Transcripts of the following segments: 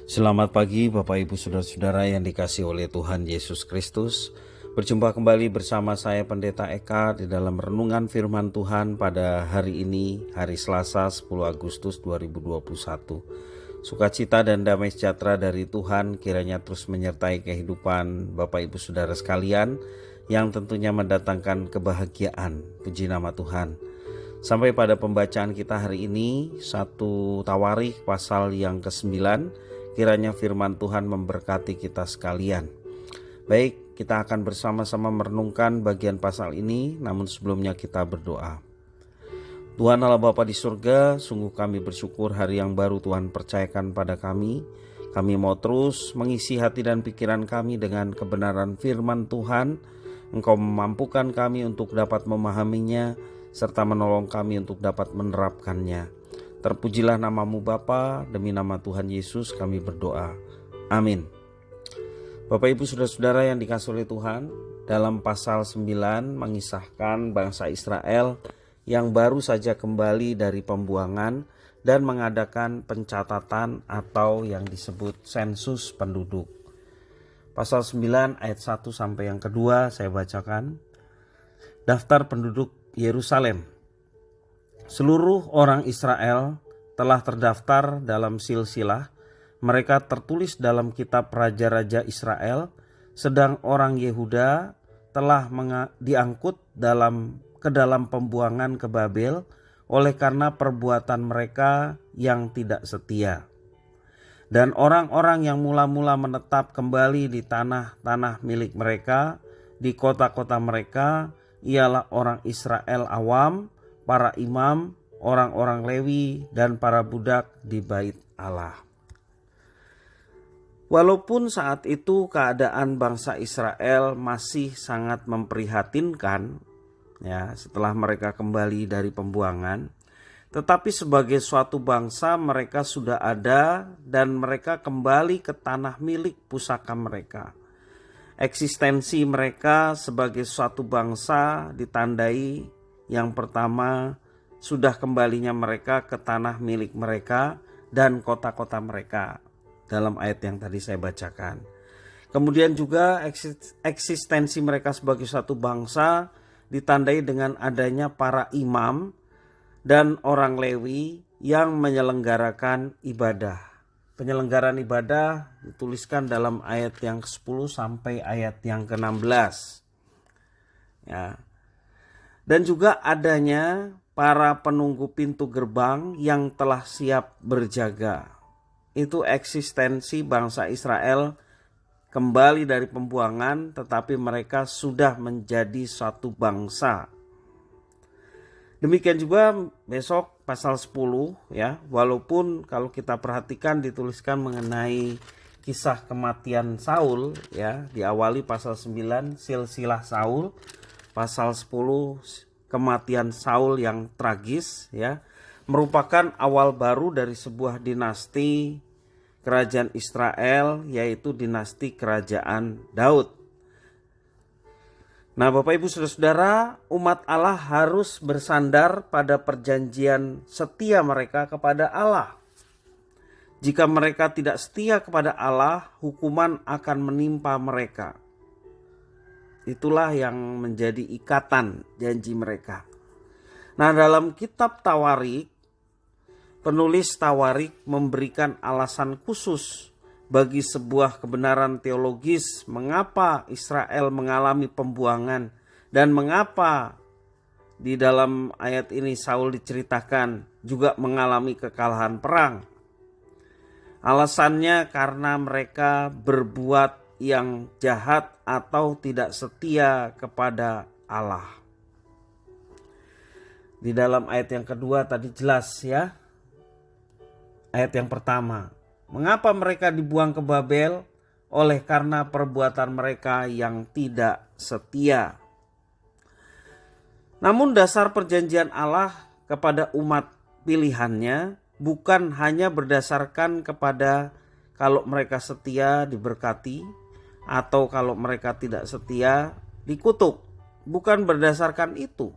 Selamat pagi Bapak Ibu Saudara-saudara yang dikasihi oleh Tuhan Yesus Kristus. Berjumpa kembali bersama saya Pendeta Eka di dalam renungan firman Tuhan pada hari ini, hari Selasa 10 Agustus 2021. Sukacita dan damai sejahtera dari Tuhan kiranya terus menyertai kehidupan Bapak Ibu Saudara sekalian yang tentunya mendatangkan kebahagiaan. Puji nama Tuhan. Sampai pada pembacaan kita hari ini, 1 Tawarikh pasal yang ke-9, kiranya firman Tuhan memberkati kita sekalian. Baik, kita akan bersama-sama merenungkan bagian pasal ini, namun sebelumnya kita berdoa. Tuhan Allah Bapa di surga, sungguh kami bersyukur hari yang baru Tuhan percayakan pada kami. Kami mau terus mengisi hati dan pikiran kami dengan kebenaran firman Tuhan. Engkau memampukan kami untuk dapat memahaminya, serta menolong kami untuk dapat menerapkannya. Terpujilah namamu Bapa, demi nama Tuhan Yesus kami berdoa. Amin. Bapak Ibu Saudara-saudara yang dikasihi oleh Tuhan, dalam pasal 9 mengisahkan bangsa Israel yang baru saja kembali dari pembuangan dan mengadakan pencatatan atau yang disebut sensus penduduk. Pasal 9 ayat 1 sampai yang kedua saya bacakan. Daftar penduduk Yerusalem. Seluruh orang Israel telah terdaftar dalam silsilah. Mereka tertulis dalam kitab Raja-Raja Israel. Sedang orang Yehuda telah diangkut ke dalam pembuangan ke Babel oleh karena perbuatan mereka yang tidak setia. Dan orang-orang yang mula-mula menetap kembali di tanah-tanah milik mereka, di kota-kota mereka, ialah orang Israel awam, para imam, orang-orang Lewi, dan para budak di bait Allah. Walaupun saat itu keadaan bangsa Israel masih sangat memprihatinkan, ya, setelah mereka kembali dari pembuangan, tetapi sebagai suatu bangsa mereka sudah ada dan mereka kembali ke tanah milik pusaka mereka. Eksistensi mereka sebagai suatu bangsa ditandai yang pertama sudah kembalinya mereka ke tanah milik mereka dan kota-kota mereka dalam ayat yang tadi saya bacakan. Kemudian juga eksistensi mereka sebagai suatu bangsa ditandai dengan adanya para imam dan orang Lewi yang menyelenggarakan ibadah. Penyelenggaraan ibadah dituliskan dalam ayat yang ke-10 sampai ayat yang ke-16. Ya. Dan juga adanya para penunggu pintu gerbang yang telah siap berjaga. Itu eksistensi bangsa Israel kembali dari pembuangan, tetapi mereka sudah menjadi suatu bangsa. Demikian juga besok pasal 10, ya, walaupun kalau kita perhatikan dituliskan mengenai kisah kematian Saul, ya, diawali pasal 9 silsilah Saul, pasal 10 kematian Saul yang tragis, ya, merupakan awal baru dari sebuah dinasti kerajaan Israel, yaitu dinasti kerajaan Daud. Nah, Bapak Ibu Saudara-saudara, umat Allah harus bersandar pada perjanjian setia mereka kepada Allah. Jika mereka tidak setia kepada Allah, hukuman akan menimpa mereka. Itulah yang menjadi ikatan janji mereka. Nah, dalam kitab Tawarikh, penulis Tawarikh memberikan alasan khusus bagi sebuah kebenaran teologis mengapa Israel mengalami pembuangan dan mengapa di dalam ayat ini Saul diceritakan juga mengalami kekalahan perang. Alasannya karena mereka berbuat yang jahat atau tidak setia kepada Allah. Di dalam ayat yang kedua tadi jelas, ya. Ayat yang pertama, mengapa mereka dibuang ke Babel? Oleh karena perbuatan mereka yang tidak setia. Namun dasar perjanjian Allah kepada umat pilihannya bukan hanya berdasarkan kepada kalau mereka setia diberkati atau kalau mereka tidak setia dikutuk. Bukan berdasarkan itu.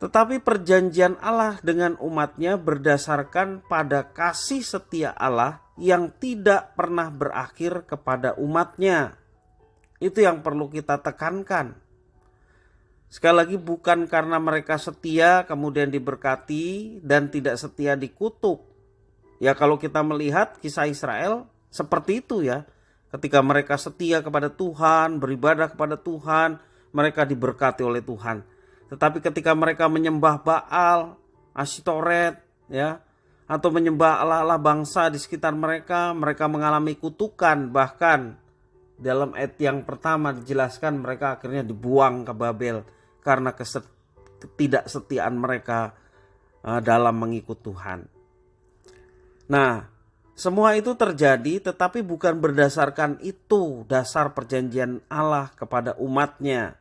Tetapi perjanjian Allah dengan umatnya berdasarkan pada kasih setia Allah yang tidak pernah berakhir kepada umatnya. Itu yang perlu kita tekankan. Sekali lagi, bukan karena mereka setia kemudian diberkati dan tidak setia dikutuk. Ya, kalau kita melihat kisah Israel seperti itu ya. Ketika mereka setia kepada Tuhan, beribadah kepada Tuhan, mereka diberkati oleh Tuhan. Tetapi ketika mereka menyembah Baal, Asytoret, ya, atau menyembah Allah-Allah bangsa di sekitar mereka, mereka mengalami kutukan. Bahkan dalam ayat yang pertama dijelaskan mereka akhirnya dibuang ke Babel karena ketidaksetiaan mereka dalam mengikut Tuhan. Nah, semua itu terjadi tetapi bukan berdasarkan itu dasar perjanjian Allah kepada umatnya.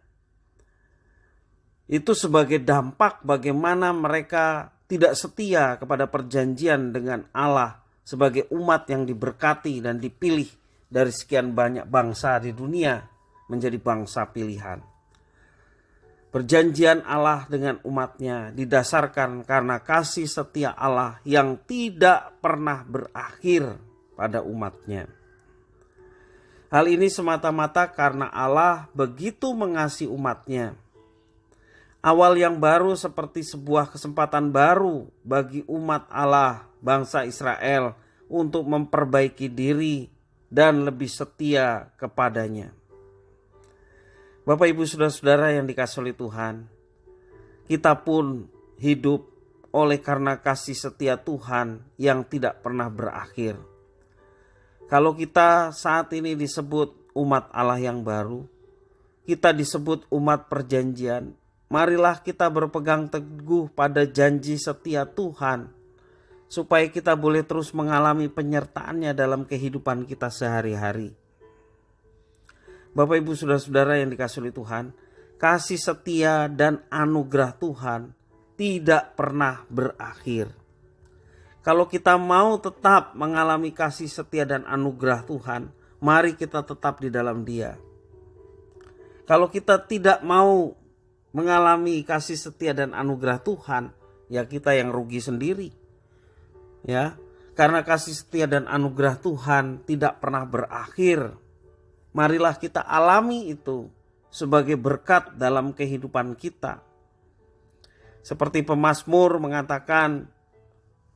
Itu sebagai dampak bagaimana mereka tidak setia kepada perjanjian dengan Allah sebagai umat yang diberkati dan dipilih dari sekian banyak bangsa di dunia menjadi bangsa pilihan. Perjanjian Allah dengan umatnya didasarkan karena kasih setia Allah yang tidak pernah berakhir pada umatnya. Hal ini semata-mata karena Allah begitu mengasihi umatnya. Awal yang baru seperti sebuah kesempatan baru bagi umat Allah, bangsa Israel, untuk memperbaiki diri dan lebih setia kepadanya. Bapak, Ibu, Saudara-saudara yang dikasihi oleh Tuhan, kita pun hidup oleh karena kasih setia Tuhan yang tidak pernah berakhir. Kalau kita saat ini disebut umat Allah yang baru, kita disebut umat perjanjian, marilah kita berpegang teguh pada janji setia Tuhan, supaya kita boleh terus mengalami penyertaan-Nya dalam kehidupan kita sehari-hari. Bapak, Ibu, Saudara-saudara yang dikasihi oleh Tuhan, kasih setia dan anugerah Tuhan tidak pernah berakhir. Kalau kita mau tetap mengalami kasih setia dan anugerah Tuhan, mari kita tetap di dalam Dia. Kalau kita tidak mau mengalami kasih setia dan anugerah Tuhan, ya kita yang rugi sendiri. Ya, karena kasih setia dan anugerah Tuhan tidak pernah berakhir. Marilah kita alami itu sebagai berkat dalam kehidupan kita. Seperti pemazmur mengatakan,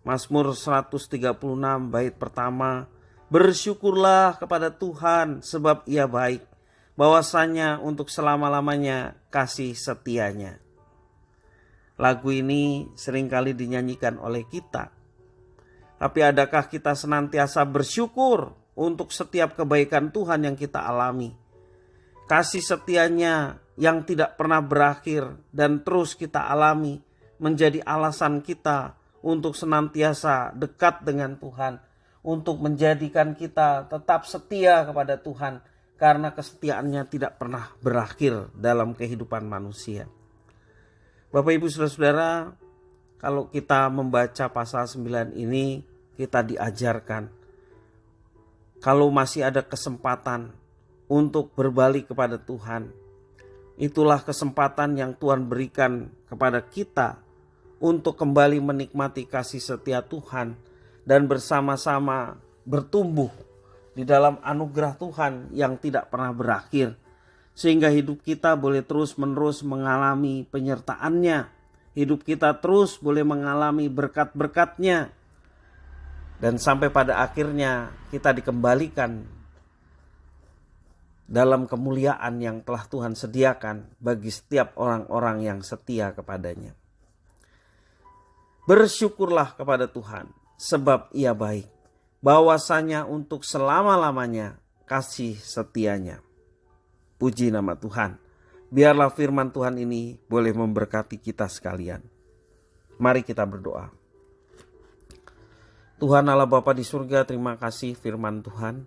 Mazmur 136 bait pertama, bersyukurlah kepada Tuhan sebab Ia baik, bahwasanya untuk selama-lamanya kasih setianya. Lagu ini seringkali dinyanyikan oleh kita. Tapi adakah kita senantiasa bersyukur untuk setiap kebaikan Tuhan yang kita alami? Kasih setianya yang tidak pernah berakhir dan terus kita alami menjadi alasan kita untuk senantiasa dekat dengan Tuhan, untuk menjadikan kita tetap setia kepada Tuhan, karena kesetiaannya tidak pernah berakhir dalam kehidupan manusia. Bapak, Ibu, Saudara-saudara, kalau kita membaca pasal 9 ini, kita diajarkan kalau masih ada kesempatan untuk berbalik kepada Tuhan, itulah kesempatan yang Tuhan berikan kepada kita untuk kembali menikmati kasih setia Tuhan dan bersama-sama bertumbuh di dalam anugerah Tuhan yang tidak pernah berakhir, sehingga hidup kita boleh terus-menerus mengalami penyertaan-Nya. Hidup kita terus boleh mengalami berkat-berkat-Nya. Dan sampai pada akhirnya kita dikembalikan dalam kemuliaan yang telah Tuhan sediakan bagi setiap orang-orang yang setia kepadanya. Bersyukurlah kepada Tuhan sebab Ia baik, bahwasanya untuk selama-lamanya kasih setianya. Puji nama Tuhan. Biarlah firman Tuhan ini boleh memberkati kita sekalian. Mari kita berdoa. Tuhan Allah Bapa di surga, terima kasih firman Tuhan.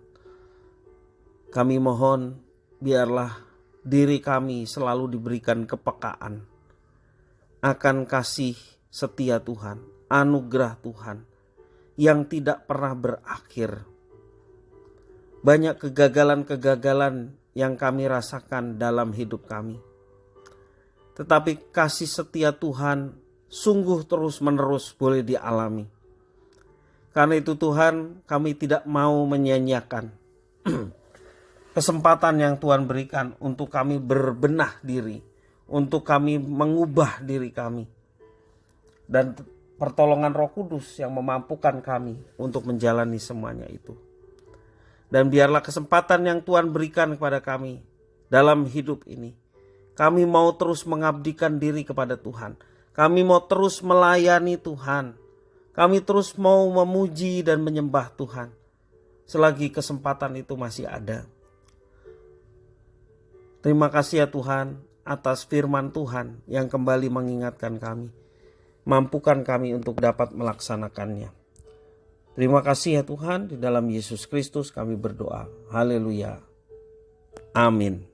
Kami mohon biarlah diri kami selalu diberikan kepekaan akan kasih setia Tuhan, anugerah Tuhan yang tidak pernah berakhir. Banyak kegagalan-kegagalan yang kami rasakan dalam hidup kami. tetapi kasih setia Tuhan sungguh terus-menerus boleh dialami. Karena itu Tuhan, kami tidak mau menyia-nyiakan kesempatan yang Tuhan berikan untuk kami berbenah diri, untuk kami mengubah diri kami. Dan pertolongan Roh Kudus yang memampukan kami untuk menjalani semuanya itu. Dan biarlah kesempatan yang Tuhan berikan kepada kami dalam hidup ini, kami mau terus mengabdikan diri kepada Tuhan. Kami mau terus melayani Tuhan. Kami terus mau memuji dan menyembah Tuhan selagi kesempatan itu masih ada. Terima kasih ya Tuhan atas firman Tuhan yang kembali mengingatkan kami. Mampukan kami untuk dapat melaksanakannya. Terima kasih ya Tuhan, di dalam Yesus Kristus kami berdoa. Haleluya. Amin.